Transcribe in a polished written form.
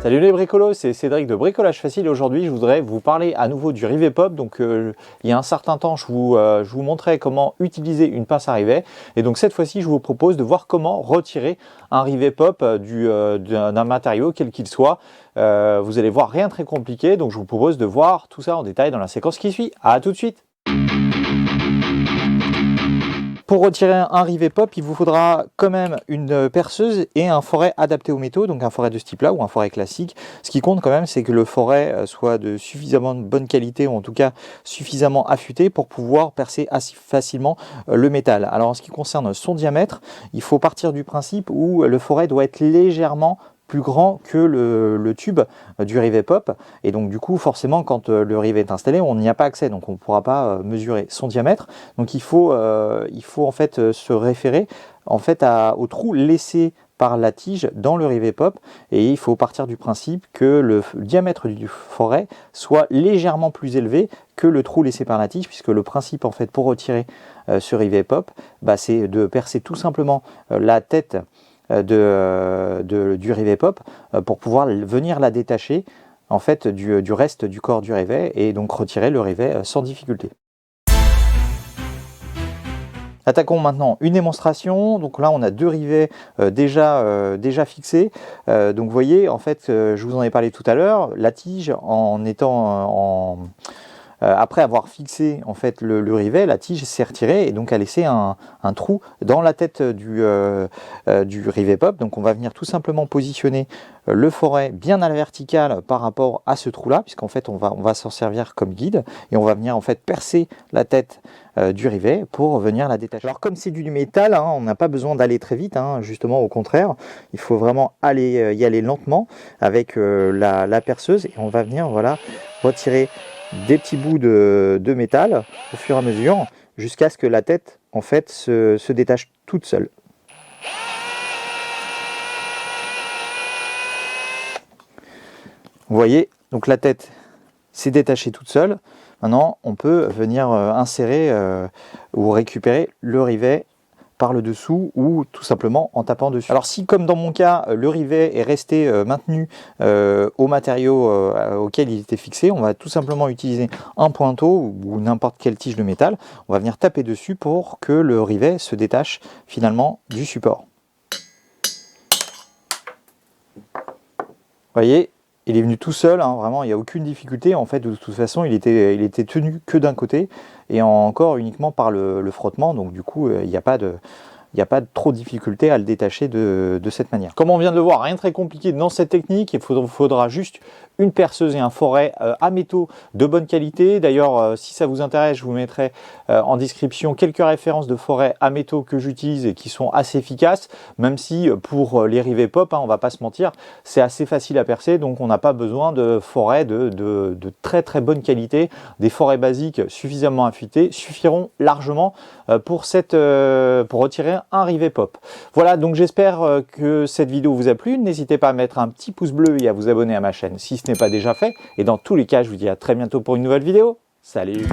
Salut les bricolos, c'est Cédric de Bricolage Facile. Aujourd'hui, je voudrais vous parler à nouveau du rivet pop. Donc, il y a un certain temps, je vous montrais comment utiliser une pince à rivet. Et donc, cette fois-ci, je vous propose de voir comment retirer un rivet pop d'un matériau, quel qu'il soit. Vous allez voir, rien de très compliqué. Donc, je vous propose de voir tout ça en détail dans la séquence qui suit. À tout de suite! Pour retirer un rivet pop, il vous faudra quand même une perceuse et un foret adapté aux métaux, donc un foret de ce type-là ou un foret classique. Ce qui compte quand même, c'est que le foret soit de suffisamment bonne qualité ou en tout cas suffisamment affûté pour pouvoir percer assez facilement le métal. Alors en ce qui concerne son diamètre, il faut partir du principe où le foret doit être légèrement plus grand que le tube du rivet pop, et donc du coup forcément quand le rivet est installé on n'y a pas accès, donc on ne pourra pas mesurer son diamètre. Donc il faut en fait se référer en fait au trou laissé par la tige dans le rivet pop, et il faut partir du principe que le diamètre du foret soit légèrement plus élevé que le trou laissé par la tige, puisque le principe en fait pour retirer ce rivet pop, c'est de percer tout simplement la tête du rivet pop pour pouvoir venir la détacher en fait du reste du corps du rivet et donc retirer le rivet sans difficulté. Attaquons maintenant une démonstration. Donc là on a deux rivets déjà fixés. Donc vous voyez en fait, je vous en ai parlé tout à l'heure, la tige en étant après avoir fixé en fait le rivet, la tige s'est retirée et donc a laissé un trou dans la tête du rivet pop. Donc on va venir tout simplement positionner le foret bien à la verticale par rapport à ce trou là, puisqu'en fait on va s'en servir comme guide, et on va venir en fait percer la tête du rivet pour venir la détacher. Alors comme c'est du métal, on n'a pas besoin d'aller très vite, justement au contraire, il faut vraiment y aller lentement avec la perceuse, et on va venir retirer des petits bouts de métal au fur et à mesure jusqu'à ce que la tête en fait se détache toute seule. Vous voyez, donc la tête s'est détachée toute seule. Maintenant, on peut venir insérer ou récupérer le rivet par le dessous ou tout simplement en tapant dessus. Alors si, comme dans mon cas, le rivet est resté maintenu au matériau auquel il était fixé, on va tout simplement utiliser un pointeau ou n'importe quelle tige de métal. On va venir taper dessus pour que le rivet se détache finalement du support. Vous voyez, il est venu tout seul, vraiment il n'y a aucune difficulté. En fait, de toute façon, il était tenu que d'un côté et encore uniquement par le frottement. Donc du coup, il n'y a pas de trop de difficulté à le détacher de cette manière. Comme on vient de le voir, rien de très compliqué dans cette technique. Il faudra juste une perceuse et un foret à métaux de bonne qualité. D'ailleurs, si ça vous intéresse, je vous mettrai en description quelques références de forets à métaux que j'utilise et qui sont assez efficaces, même si pour les rivets pop, on va pas se mentir, c'est assez facile à percer, donc on n'a pas besoin de forets de très très bonne qualité. Des forets basiques suffisamment affûtés suffiront largement pour retirer un rivet pop. Voilà, donc j'espère que cette vidéo vous a plu. N'hésitez pas à mettre un petit pouce bleu et à vous abonner à ma chaîne si ce n'est pas déjà fait. Et dans tous les cas, je vous dis à très bientôt pour une nouvelle vidéo. Salut!